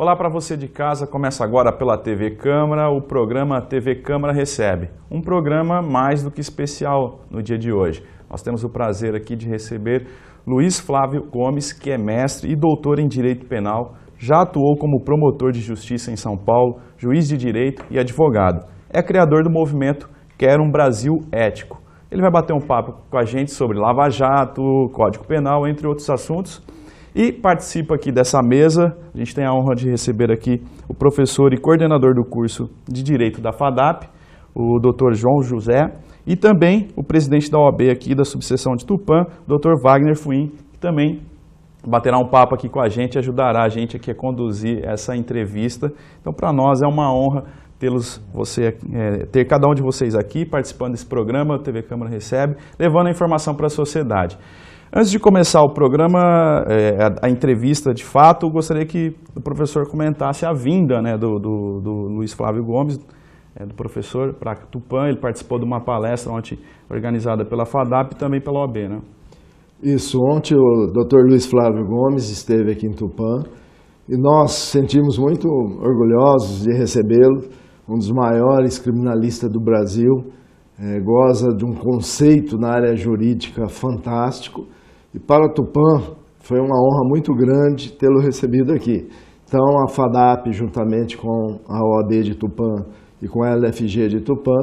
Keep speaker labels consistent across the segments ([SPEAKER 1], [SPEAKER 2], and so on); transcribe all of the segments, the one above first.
[SPEAKER 1] Olá para você de casa, começa agora pela TV Câmara, o programa TV Câmara Recebe. Um programa mais do que especial no dia de hoje. Nós temos o prazer aqui de receber Luiz Flávio Gomes, que é mestre e doutor em Direito Penal, já atuou como promotor de justiça em São Paulo, juiz de direito e advogado. É criador do movimento Quero um Brasil Ético. Ele vai bater um papo com a gente sobre Lava Jato, Código Penal, entre outros assuntos. E participa aqui dessa mesa, a gente tem a honra de receber aqui o professor e coordenador do curso de Direito da FADAP, o Dr. João José, e também o presidente da OAB aqui da subseção de Tupã, Dr. Wagner Fuim, que também baterá um papo aqui com a gente, ajudará a gente aqui a conduzir essa entrevista. Então, para nós é uma honra ter cada um de vocês aqui participando desse programa, a TV Câmara Recebe, levando a informação para a sociedade. Antes de começar o programa, a entrevista de fato, gostaria que o professor comentasse a vinda, né, do Luiz Flávio Gomes, do professor para Tupã. Ele participou de uma palestra ontem organizada pela FADAP e também pela OAB, né?
[SPEAKER 2] Isso, ontem o Dr. Luiz Flávio Gomes esteve aqui em Tupã e nós sentimos muito orgulhosos de recebê-lo, um dos maiores criminalistas do Brasil, goza de um conceito na área jurídica fantástico. E para o Tupã foi uma honra muito grande tê-lo recebido aqui. Então a FADAP, juntamente com a OAB de Tupã e com a LFG de Tupã,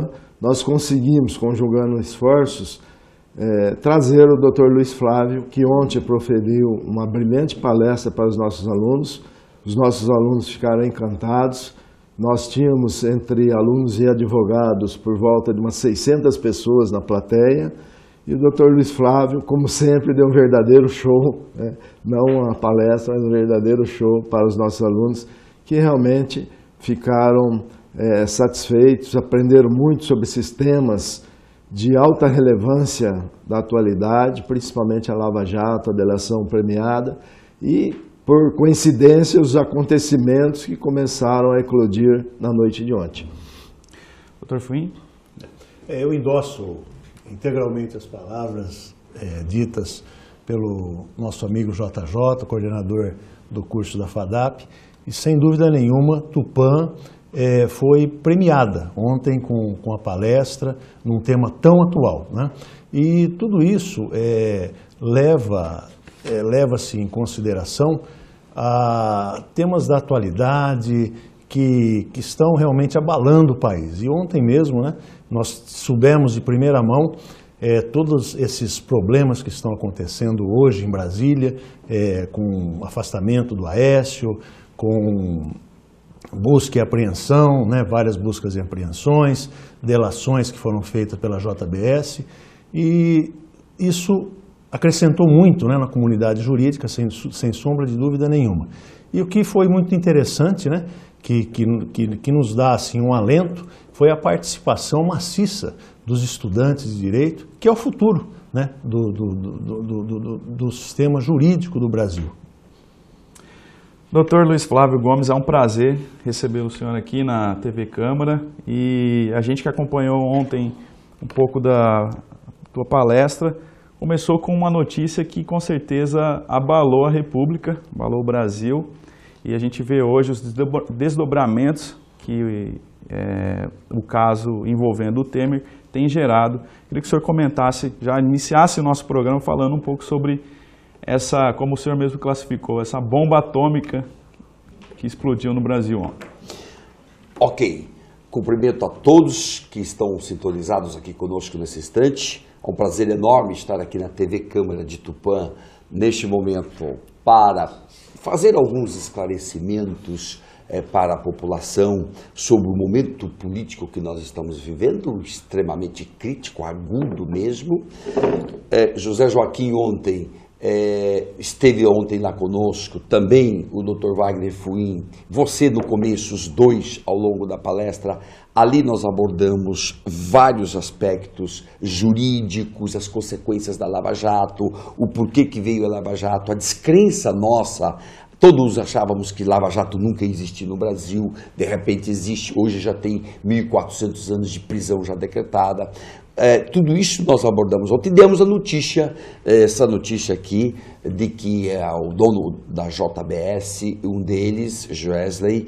[SPEAKER 2] nós conseguimos, conjugando esforços, trazer o Dr. Luiz Flávio, que ontem proferiu uma brilhante palestra para os nossos alunos. Os nossos alunos ficaram encantados. Nós tínhamos entre alunos e advogados por volta de umas 600 pessoas na plateia. E o Dr. Luiz Flávio, como sempre, deu um verdadeiro show, né? Não uma palestra, mas um verdadeiro show para os nossos alunos, que realmente ficaram satisfeitos, aprenderam muito sobre esses temas de alta relevância da atualidade, principalmente a Lava Jato, a delação premiada, e, por coincidência, os acontecimentos que começaram a eclodir na noite de ontem.
[SPEAKER 1] Dr. Fuim?
[SPEAKER 3] Eu endosso integralmente as palavras ditas pelo nosso amigo JJ, coordenador do curso da FADAP, e sem dúvida nenhuma Tupã foi premiada ontem com a palestra num tema tão atual, né? E tudo isso leva-se em consideração a temas da atualidade que estão realmente abalando o país. E ontem mesmo, né, nós soubemos de primeira mão todos esses problemas que estão acontecendo hoje em Brasília, com afastamento do Aécio, com busca e apreensão, né, várias buscas e apreensões, delações que foram feitas pela JBS, e isso acrescentou muito, né, na comunidade jurídica, sem sombra de dúvida nenhuma. E o que foi muito interessante, né, que nos dá assim, um alento, foi a participação maciça dos estudantes de direito, que é o futuro, né, do sistema jurídico do Brasil.
[SPEAKER 1] Dr. Luiz Flávio Gomes, é um prazer receber o senhor aqui na TV Câmara, e a gente que acompanhou ontem um pouco da tua palestra, começou com uma notícia que com certeza abalou a República, abalou o Brasil, e a gente vê hoje os desdobramentos que o caso envolvendo o Temer tem gerado. Queria que o senhor comentasse, já iniciasse o nosso programa falando um pouco sobre essa, como o senhor mesmo classificou, essa bomba atômica que explodiu no Brasil ontem.
[SPEAKER 4] Ok. Cumprimento a todos que estão sintonizados aqui conosco nesse instante. É um prazer enorme estar aqui na TV Câmara de Tupã, neste momento, para fazer alguns esclarecimentos para a população sobre o momento político que nós estamos vivendo, extremamente crítico, agudo mesmo. José Joaquim ontem esteve ontem lá conosco, também o Dr. Wagner Fuim, você no começo, os dois ao longo da palestra. Ali nós abordamos vários aspectos jurídicos, as consequências da Lava Jato, o porquê que veio a Lava Jato, a descrença nossa. Todos achávamos que Lava Jato nunca existiu no Brasil, de repente existe, hoje já tem 1.400 anos de prisão já decretada. Tudo isso nós abordamos ontem, demos a notícia, essa notícia aqui, de que o dono da JBS, um deles, Joesley,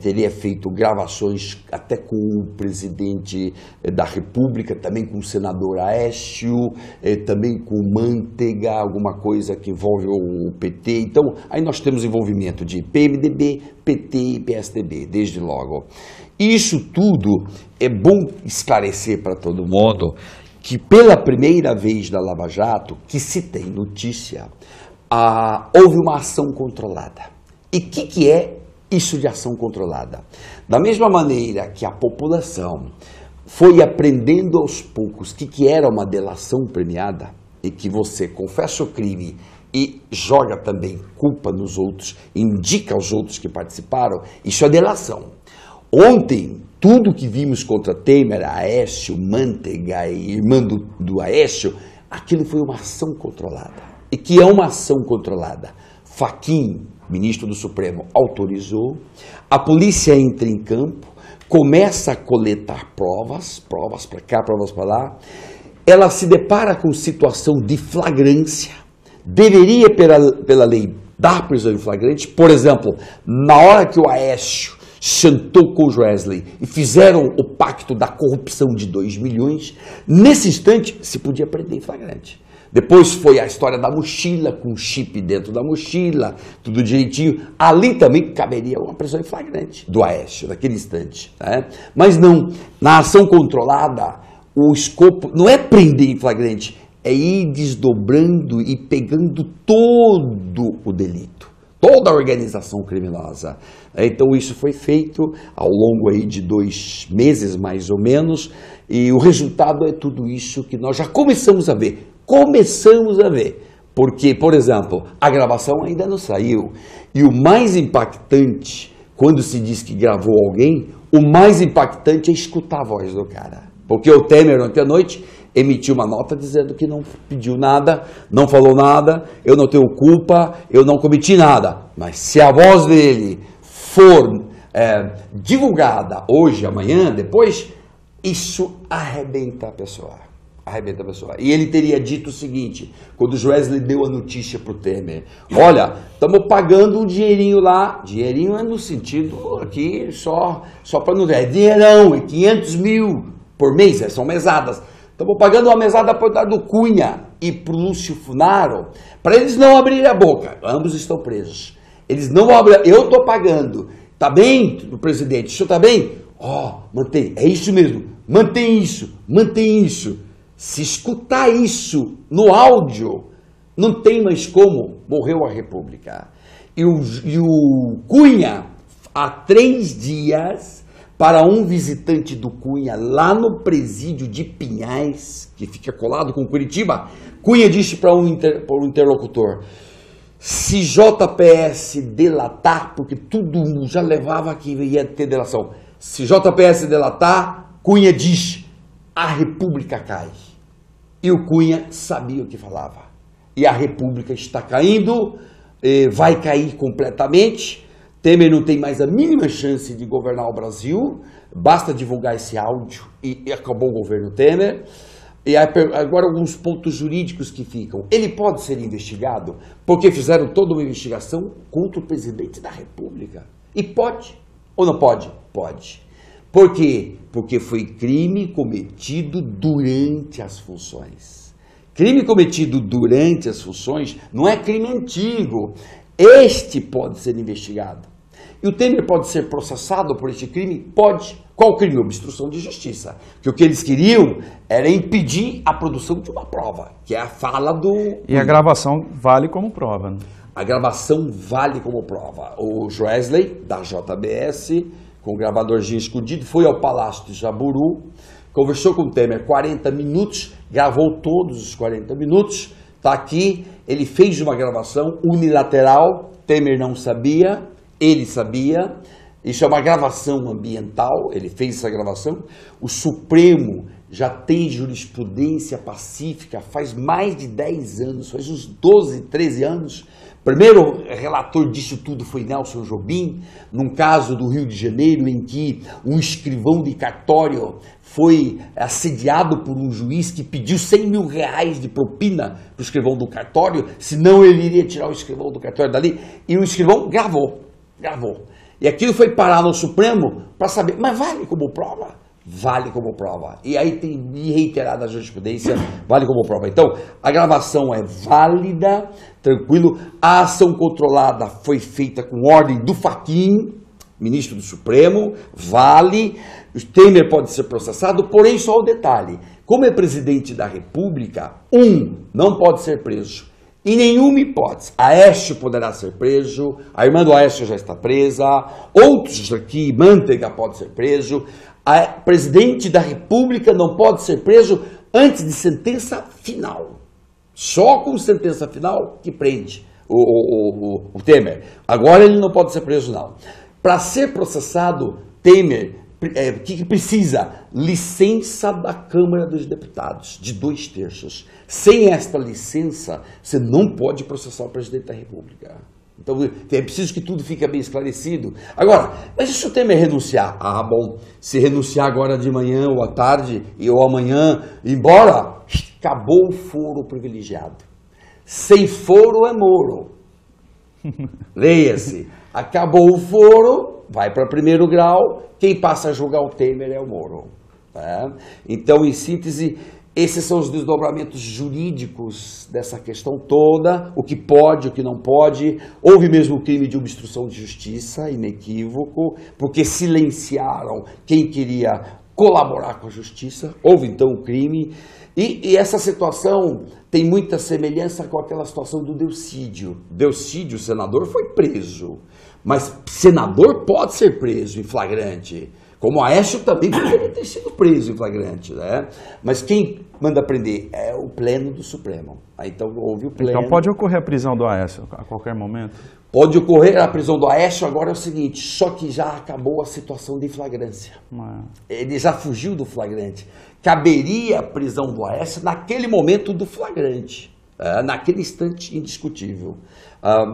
[SPEAKER 4] teria feito gravações até com o presidente da República, também com o senador Aécio, também com o Manteiga, alguma coisa que envolve o PT. Então, aí nós temos envolvimento de PMDB, PT e PSDB, desde logo. Isso tudo é bom esclarecer para todo mundo que pela primeira vez da Lava Jato, que se tem notícia, houve uma ação controlada. E o que é isso de ação controlada? Da mesma maneira que a população foi aprendendo aos poucos o que era uma delação premiada, e que você confessa o crime e joga também culpa nos outros, indica aos outros que participaram, isso é delação. Ontem, tudo que vimos contra Temer, Aécio, Manteiga e irmã do Aécio, aquilo foi uma ação controlada. E que é uma ação controlada. Fachin, ministro do Supremo, autorizou, a polícia entra em campo, começa a coletar provas para cá, provas para lá, ela se depara com situação de flagrância, deveria, pela lei, dar prisão em flagrante, por exemplo, na hora que o Aécio sentou com o Joesley e fizeram o pacto da corrupção de 2 milhões, nesse instante se podia prender em flagrante. Depois foi a história da mochila, com chip dentro da mochila, tudo direitinho. Ali também caberia uma prisão em flagrante do Aécio, naquele instante. Né? Mas não, na ação controlada, o escopo não é prender em flagrante, é ir desdobrando e pegando todo o delito. Toda a organização criminosa. Então isso foi feito ao longo aí de 2 meses, mais ou menos, e o resultado é tudo isso que nós já começamos a ver. Porque, por exemplo, a gravação ainda não saiu. E o mais impactante, quando se diz que gravou alguém, o mais impactante é escutar a voz do cara. Porque o Temer, ontem à noite, emitiu uma nota dizendo que não pediu nada, não falou nada, eu não tenho culpa, eu não cometi nada. Mas se a voz dele for divulgada hoje, amanhã, depois, isso arrebenta a pessoa. E ele teria dito o seguinte, quando o Joesley deu a notícia para o Temer: olha, estamos pagando um dinheirinho lá, dinheirinho é no sentido aqui, só para não ver, é dinheirão, é 500 mil por mês, são mesadas. Estamos pagando uma mesada para o Eduardo Cunha e para o Lúcio Funaro, para eles não abrirem a boca. Ambos estão presos. Eles não vão abrir. Eu estou pagando. Está bem, presidente? O senhor está bem? Mantém. É isso mesmo. Mantém isso. Se escutar isso no áudio, não tem mais como. Morreu a República. E o Cunha, há 3 dias... para um visitante do Cunha lá no presídio de Pinhais, que fica colado com Curitiba, Cunha disse para um interlocutor: se JPS delatar, porque tudo mundo já levava que ia ter delação, se JPS delatar, Cunha diz, a República cai. E o Cunha sabia o que falava. E a República está caindo, vai cair completamente. Temer não tem mais a mínima chance de governar o Brasil, basta divulgar esse áudio e acabou o governo Temer. E agora alguns pontos jurídicos que ficam. Ele pode ser investigado porque fizeram toda uma investigação contra o presidente da República. E pode ou não pode? Pode. Por quê? Porque foi crime cometido durante as funções. Crime cometido durante as funções não é crime antigo. Este pode ser investigado. E o Temer pode ser processado por este crime? Pode. Qual crime? Obstrução de justiça. Que o que eles queriam era impedir a produção de uma prova, que é a fala do...
[SPEAKER 1] E a gravação vale como prova, né?
[SPEAKER 4] A gravação vale como prova. O Joesley, da JBS, com o gravadorzinho escondido, foi ao Palácio de Jaburu, conversou com o Temer 40 minutos, gravou todos os 40 minutos, está aqui, ele fez uma gravação unilateral, Temer não sabia, ele sabia, isso é uma gravação ambiental, ele fez essa gravação. O Supremo já tem jurisprudência pacífica faz mais de 10 anos, faz uns 12, 13 anos, Primeiro relator disso tudo foi Nelson Jobim, num caso do Rio de Janeiro, em que um escrivão de cartório foi assediado por um juiz que pediu 100 mil reais de propina para o escrivão do cartório, senão ele iria tirar o escrivão do cartório dali, e o escrivão gravou. E aquilo foi parar no Supremo para saber, mas vale como prova? Vale como prova. E aí tem reiterada a jurisprudência, vale como prova. Então, a gravação é válida, tranquilo. A ação controlada foi feita com ordem do Fachin, ministro do Supremo, vale. O Temer pode ser processado, porém só o detalhe. Como é presidente da República, não pode ser preso. Em nenhuma hipótese. Aécio poderá ser preso, a irmã do Aécio já está presa, outros aqui, Manteiga pode ser preso. O presidente da República não pode ser preso antes de sentença final. Só com sentença final que prende o Temer. Agora ele não pode ser preso, não. Para ser processado, Temer, o que precisa? Licença da Câmara dos Deputados, de 2/3. Sem esta licença, você não pode processar o presidente da República. Então, é preciso que tudo fique bem esclarecido. Agora, mas e se o Temer renunciar? Ah, bom, se renunciar agora de manhã ou à tarde, ou amanhã, embora, acabou o foro privilegiado. Sem foro é Moro. Leia-se, acabou o foro, vai para primeiro grau, quem passa a julgar o Temer é o Moro. Tá? Então, em síntese, esses são os desdobramentos jurídicos dessa questão toda, o que pode, o que não pode. Houve mesmo o crime de obstrução de justiça, inequívoco, porque silenciaram quem queria colaborar com a justiça. Houve então o crime. E essa situação tem muita semelhança com aquela situação do Delcídio. Delcídio, o senador, foi preso, mas senador pode ser preso em flagrante. Como Aécio também poderia ter sido preso em flagrante, né? Mas quem manda prender é o pleno do Supremo. Aí, então houve o pleno.
[SPEAKER 1] Então pode ocorrer a prisão do Aécio a qualquer momento?
[SPEAKER 4] Pode ocorrer a prisão do Aécio, agora é o seguinte, só que já acabou a situação de flagrância. Ele já fugiu do flagrante. Caberia a prisão do Aécio naquele momento do flagrante, naquele instante indiscutível.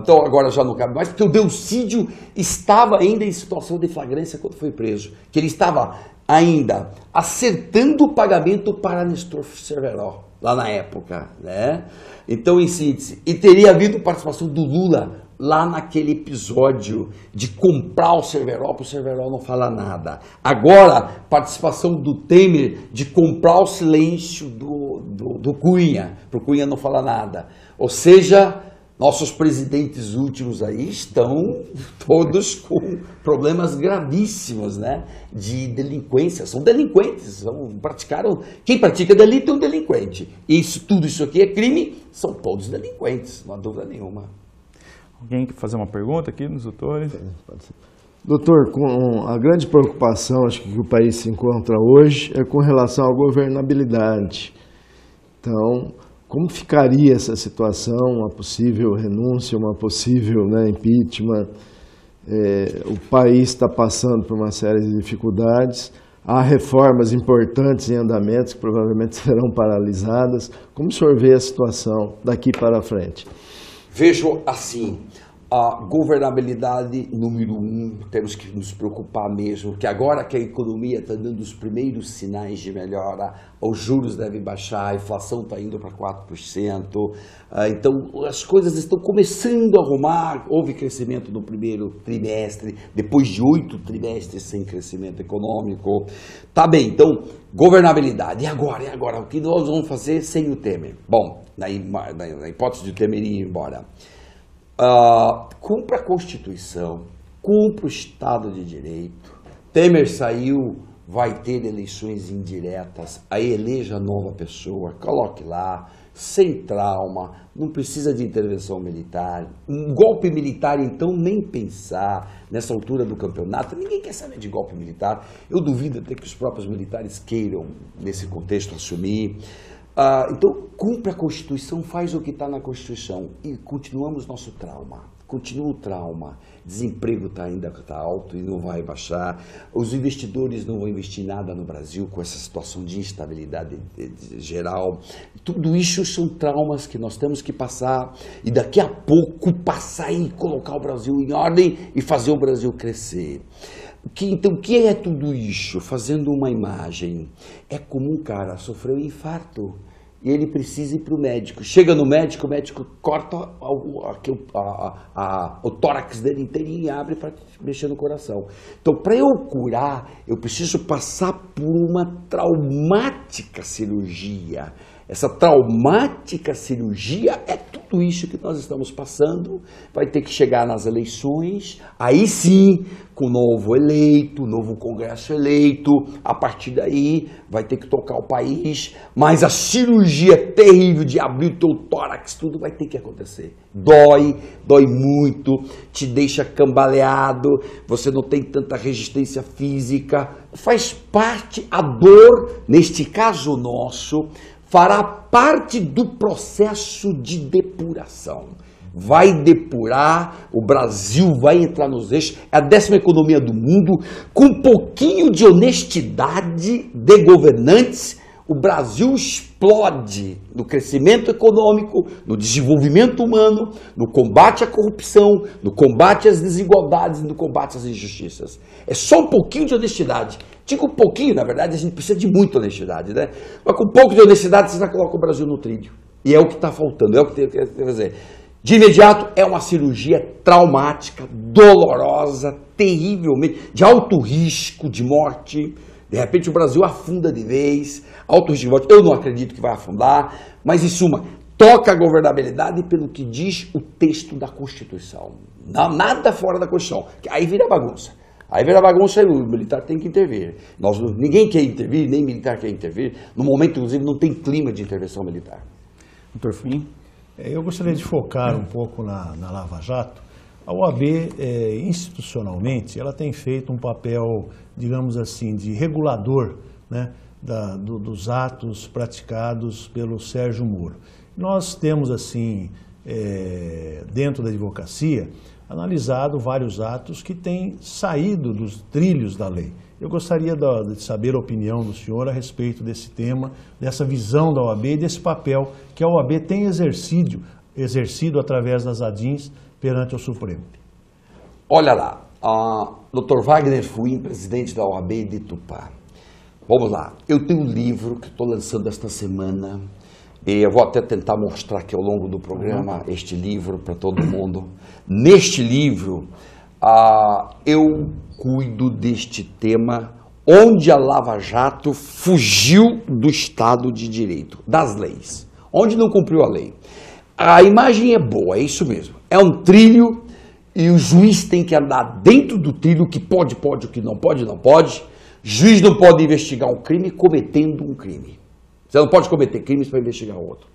[SPEAKER 4] Então agora já não cabe mais, porque o Delcídio estava ainda em situação de flagrância quando foi preso, que ele estava ainda acertando o pagamento para Nestor Cerveró, lá na época, né? Então, em síntese, e teria havido participação do Lula lá naquele episódio de comprar o Cerveró, para o Cerveró não falar nada. Agora, participação do Temer de comprar o silêncio do Cunha, para o Cunha não falar nada. Ou seja, nossos presidentes últimos aí estão todos com problemas gravíssimos, né, de delinquência. São delinquentes, praticaram. Quem pratica delito é um delinquente. Tudo isso aqui é crime, são todos delinquentes, não há dúvida nenhuma.
[SPEAKER 1] Alguém quer fazer uma pergunta aqui nos doutores?
[SPEAKER 2] Doutor, com a grande preocupação acho que o país se encontra hoje é com relação à governabilidade. Então, como ficaria essa situação, uma possível renúncia, uma possível impeachment? O país está passando por uma série de dificuldades, há reformas importantes em andamento que provavelmente serão paralisadas. Como o senhor vê a situação daqui para frente?
[SPEAKER 4] Vejo assim, a governabilidade número 1, temos que nos preocupar mesmo, que agora que a economia está dando os primeiros sinais de melhora, os juros devem baixar, a inflação está indo para 4%, então as coisas estão começando a arrumar, houve crescimento no primeiro trimestre, depois de 8 trimestres sem crescimento econômico, tá bem, então governabilidade, e agora, o que nós vamos fazer sem o Temer? Bom, na hipótese de o Temer ir embora, cumpra a Constituição, cumpra o Estado de Direito. Temer saiu, vai ter eleições indiretas, aí eleja nova pessoa, coloque lá, sem trauma, não precisa de intervenção militar. Um golpe militar, então, nem pensar nessa altura do campeonato. Ninguém quer saber de golpe militar. Eu duvido até que os próprios militares queiram, nesse contexto, assumir. Então, cumpre a Constituição, faz o que está na Constituição e continuamos nosso trauma. continua o trauma. Desemprego ainda está alto e não vai baixar. Os investidores não vão investir nada no Brasil com essa situação de instabilidade geral. Tudo isso são traumas que nós temos que passar e daqui a pouco passar e colocar o Brasil em ordem e fazer o Brasil crescer. Então, o que é tudo isso? Fazendo uma imagem. É como um cara sofreu um infarto. E ele precisa ir para o médico. Chega no médico, o médico corta o tórax dele inteirinho e abre para mexer no coração. Então, para eu curar, eu preciso passar por uma traumática cirurgia. Essa traumática cirurgia é tudo isso que nós estamos passando. Vai ter que chegar nas eleições, aí sim, com o novo eleito, novo Congresso eleito, a partir daí vai ter que tocar o país, mas a cirurgia terrível de abrir o teu tórax, tudo vai ter que acontecer. Dói muito, te deixa cambaleado, você não tem tanta resistência física, faz parte, a dor, neste caso nosso, fará parte do processo de depuração. Vai depurar, o Brasil vai entrar nos eixos, é a 10ª economia do mundo, com um pouquinho de honestidade de governantes, o Brasil explode no crescimento econômico, no desenvolvimento humano, no combate à corrupção, no combate às desigualdades, no combate às injustiças. É só um pouquinho de honestidade. Digo um pouquinho, na verdade, a gente precisa de muita honestidade, né? Mas com um pouco de honestidade você já coloca o Brasil no trilho. E é o que está faltando, é o que tem que fazer. De imediato, é uma cirurgia traumática, dolorosa, terrivelmente, de alto risco de morte. De repente o Brasil afunda de vez, alto risco de morte. Eu não acredito que vai afundar, mas em suma, toca a governabilidade pelo que diz o texto da Constituição. Nada fora da Constituição, que aí vira bagunça. Aí vira bagunça e o militar tem que intervir. Ninguém quer intervir, nem militar quer intervir. No momento, inclusive, não tem clima de intervenção militar.
[SPEAKER 1] Doutor Flim?
[SPEAKER 3] Eu gostaria de focar um pouco na Lava Jato. A OAB, institucionalmente, ela tem feito um papel, digamos assim, de regulador, né, dos atos praticados pelo Sérgio Moro. Nós temos, assim, dentro da advocacia, analisado vários atos que têm saído dos trilhos da lei. Eu gostaria de saber a opinião do senhor a respeito desse tema, dessa visão da OAB e desse papel que a OAB tem exercido através das ADINs perante o Supremo.
[SPEAKER 4] Olha lá, Dr. Wagner Fuim, presidente da OAB de Tupã. Vamos lá, eu tenho um livro que estou lançando esta semana, e eu vou até tentar mostrar aqui ao longo do programa este livro para todo mundo. Neste livro, eu cuido deste tema, onde a Lava Jato fugiu do Estado de Direito, das leis, onde não cumpriu a lei. A imagem é boa, é isso mesmo. É um trilho e o juiz tem que andar dentro do trilho, o que pode, o que não pode, não pode. O juiz não pode investigar um crime cometendo um crime. Você não pode cometer crimes para investigar outro.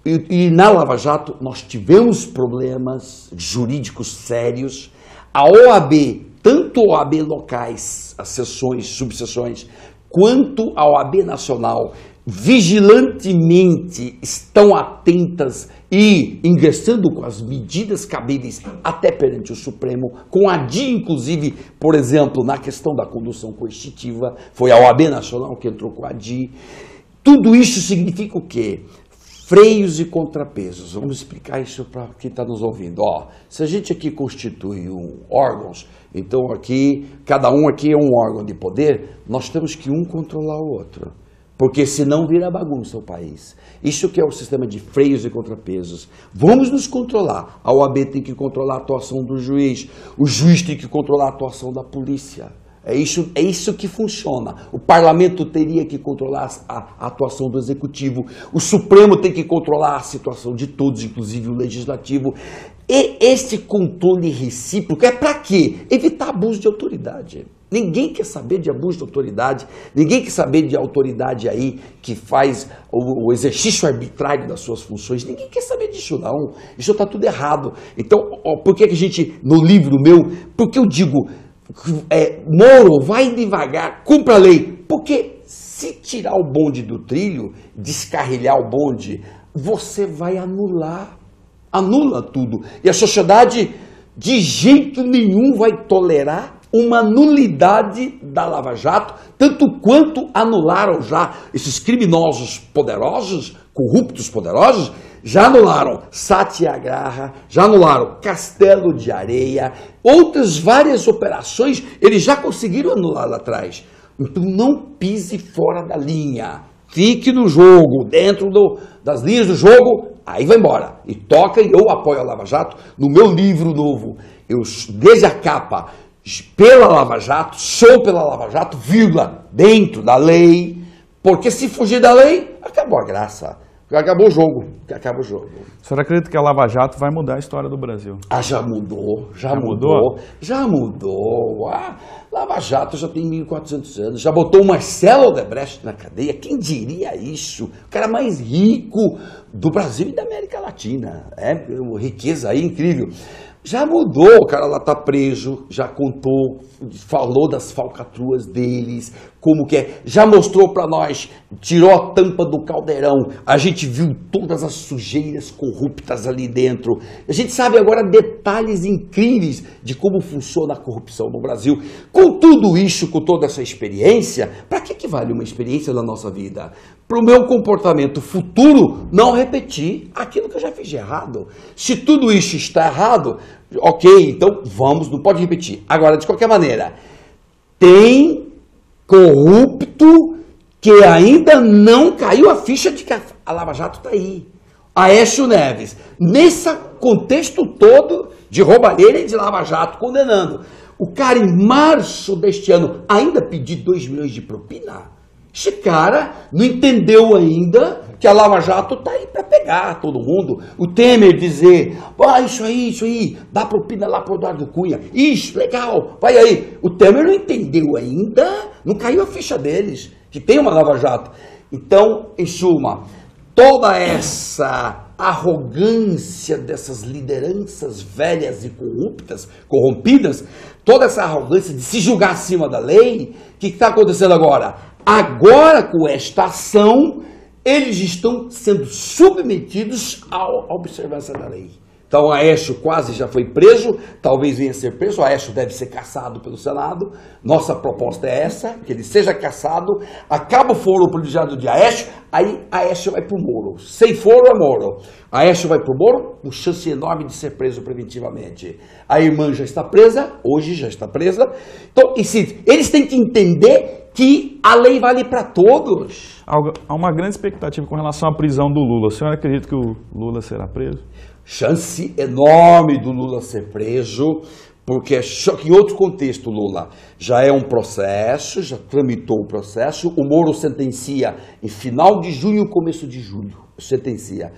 [SPEAKER 4] E na Lava Jato nós tivemos problemas jurídicos sérios. A OAB, tanto a OAB locais, as seções, subseções, quanto a OAB nacional, vigilantemente estão atentas e ingressando com as medidas cabíveis até perante o Supremo, com a DI, inclusive, por exemplo, na questão da condução coercitiva, foi a OAB nacional que entrou com a DI. Tudo isso significa o quê? Freios e contrapesos. Vamos explicar isso para quem está nos ouvindo. Se a gente aqui constitui órgãos, então aqui, cada um aqui é um órgão de poder, nós temos que um controlar o outro. Porque senão vira bagunça o país. Isso que é o sistema de freios e contrapesos. Vamos nos controlar. A OAB tem que controlar a atuação do juiz. O juiz tem que controlar a atuação da polícia. É isso que funciona. O parlamento teria que controlar a atuação do executivo. O Supremo tem que controlar a situação de todos, inclusive o legislativo. E esse controle recíproco é para quê? Evitar abuso de autoridade. Ninguém quer saber de abuso de autoridade, ninguém quer saber de autoridade aí que faz o exercício arbitrário das suas funções, ninguém quer saber disso não, isso está tudo errado. Então, por que a gente, no livro meu, porque eu digo, Moro, vai devagar, cumpra a lei, porque se tirar o bonde do trilho, descarrilhar o bonde, você vai anular anula tudo. E a sociedade de jeito nenhum vai tolerar uma nulidade da Lava Jato, tanto quanto anularam já esses criminosos poderosos, corruptos poderosos, já anularam Satyagraha, já anularam Castelo de Areia, outras várias operações eles já conseguiram anular lá atrás. Então não pise fora da linha, fique no jogo, dentro das linhas do jogo, aí vai embora. E toca, e eu apoio a Lava Jato. No meu livro novo, eu desde a capa, pela Lava Jato, sou pela Lava Jato, vírgula, dentro da lei, porque se fugir da lei, acabou a graça. Acabou o jogo, acaba o jogo.
[SPEAKER 1] O senhor acredita que a Lava Jato vai mudar a história do Brasil?
[SPEAKER 4] Ah, já mudou. Já mudou. Ah, Lava Jato já tem 1.400 anos, já botou o Marcelo Odebrecht na cadeia. Quem diria isso? O cara mais rico do Brasil e da América Latina. É, riqueza aí incrível. Já mudou, o cara lá tá preso, já contou, falou das falcatruas deles, como que é, já mostrou para nós, tirou a tampa do caldeirão, a gente viu todas as sujeiras corruptas ali dentro. A gente sabe agora detalhes incríveis de como funciona a corrupção no Brasil. Com tudo isso, com toda essa experiência, para que vale uma experiência na nossa vida? Para o meu comportamento futuro não repetir aquilo que eu já fiz de errado. Se tudo isso está errado, ok, então vamos, não pode repetir. Agora, de qualquer maneira, tem corrupto que ainda não caiu a ficha de que a Lava Jato está aí. Aécio Neves, nesse contexto todo de roubalheira e de Lava Jato, condenando. O cara, em março deste ano, ainda pediu 2 milhões de propina? Esse cara não entendeu ainda que a Lava Jato está aí para pegar todo mundo. O Temer dizer, isso aí, dá propina lá para o Eduardo Cunha. Isso, legal, vai aí. O Temer não entendeu ainda, não caiu a ficha deles, que tem uma Lava Jato. Então, em suma, toda essa arrogância dessas lideranças velhas e corrompidas, toda essa arrogância de se julgar acima da lei, o que está acontecendo agora? Agora, com esta ação, eles estão sendo submetidos à observância da lei. Então, o Aécio quase já foi preso, talvez venha a ser preso, o Aécio deve ser cassado pelo Senado. Nossa proposta é essa, que ele seja cassado, acaba o foro privilegiado de Aécio, aí Aécio vai para o Moro. Sem foro é Moro. Aécio vai para o Moro, com chance enorme de ser preso preventivamente. A irmã já está presa, hoje já está presa. Então, eles têm que entender que a lei vale para todos.
[SPEAKER 1] Há uma grande expectativa com relação à prisão do Lula. O senhor acredita que o Lula será preso?
[SPEAKER 4] Chance enorme do Lula ser preso, porque só que em outro contexto, Lula já é um processo, já tramitou o processo, o Moro sentencia em final de junho, começo de julho, sentencia.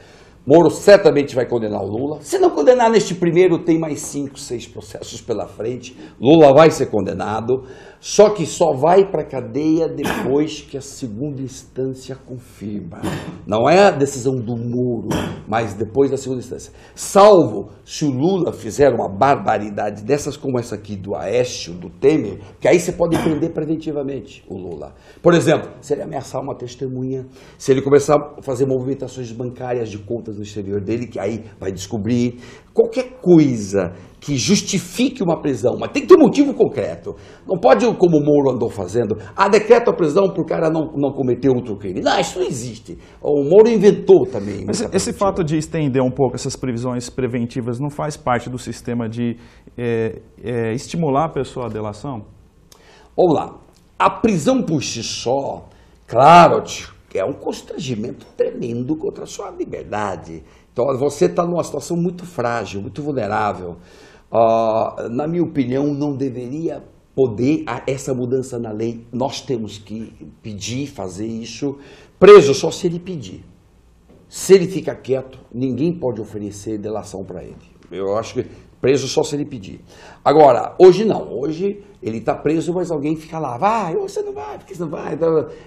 [SPEAKER 4] Moro certamente vai condenar o Lula. Se não condenar neste primeiro, tem mais 5, 6 processos pela frente. Lula vai ser condenado, só que só vai para a cadeia depois que a segunda instância confirma. Não é a decisão do Moro, mas depois da segunda instância. Salvo se o Lula fizer uma barbaridade dessas como essa aqui do Aécio, do Temer, que aí você pode prender preventivamente o Lula. Por exemplo, se ele ameaçar uma testemunha, se ele começar a fazer movimentações bancárias de contas no exterior dele, que aí vai descobrir qualquer coisa que justifique uma prisão, mas tem que ter um motivo concreto. Não pode, como o Moro andou fazendo, decreta a prisão porque o cara não cometeu outro crime. Não, isso não existe. O Moro inventou também.
[SPEAKER 1] Mas esse fato de estender um pouco essas previsões preventivas não faz parte do sistema de estimular a pessoa à delação?
[SPEAKER 4] Vamos lá. A prisão por si só, claro, é um constrangimento tremendo contra a sua liberdade. Então, você está numa situação muito frágil, muito vulnerável. Na minha opinião, não deveria poder essa mudança na lei. Nós temos que pedir, fazer isso. Preso só se ele pedir. Se ele fica quieto, ninguém pode oferecer delação para ele. Eu acho que preso só se ele pedir. Agora, hoje não. Hoje ele está preso, mas alguém fica lá. Vai, você não vai, porque você não vai.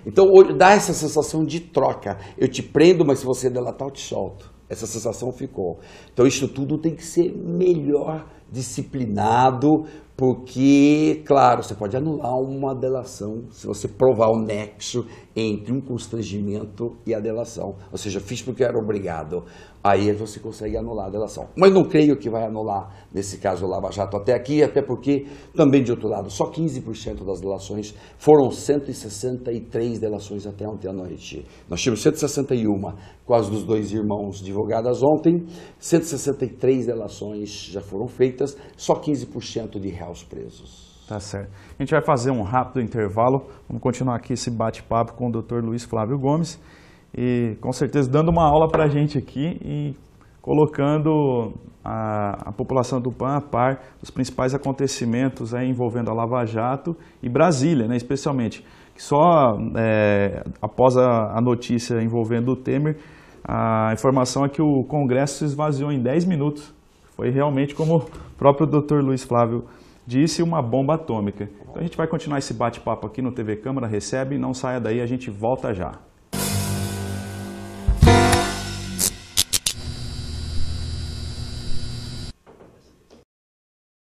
[SPEAKER 4] Então, hoje dá essa sensação de troca. Eu te prendo, mas se você delatar, eu te solto. Essa sensação ficou. Então, isso tudo tem que ser melhor disciplinado, porque, claro, você pode anular uma delação se você provar o nexo entre um constrangimento e a delação. Ou seja, fiz porque eu era obrigado. Aí você consegue anular a delação. Mas não creio que vai anular, nesse caso, o Lava Jato até aqui, até porque, também de outro lado, só 15% das delações, foram 163 delações até ontem à noite. Nós tínhamos 161, com as dos dois irmãos divulgadas ontem, 163 delações já foram feitas, só 15% de réus presos.
[SPEAKER 1] Tá certo. A gente vai fazer um rápido intervalo, vamos continuar aqui esse bate-papo com o Dr. Luiz Flávio Gomes e com certeza dando uma aula para a gente aqui e colocando a população do Tupã a par dos principais acontecimentos aí envolvendo a Lava Jato e Brasília, né, especialmente. Que só após a notícia envolvendo o Temer, a informação é que o Congresso se esvaziou em 10 minutos. Foi realmente, como o próprio Dr. Luiz Flávio disse, uma bomba atômica. Então a gente vai continuar esse bate-papo aqui no TV Câmara Recebe, não saia daí, a gente volta já.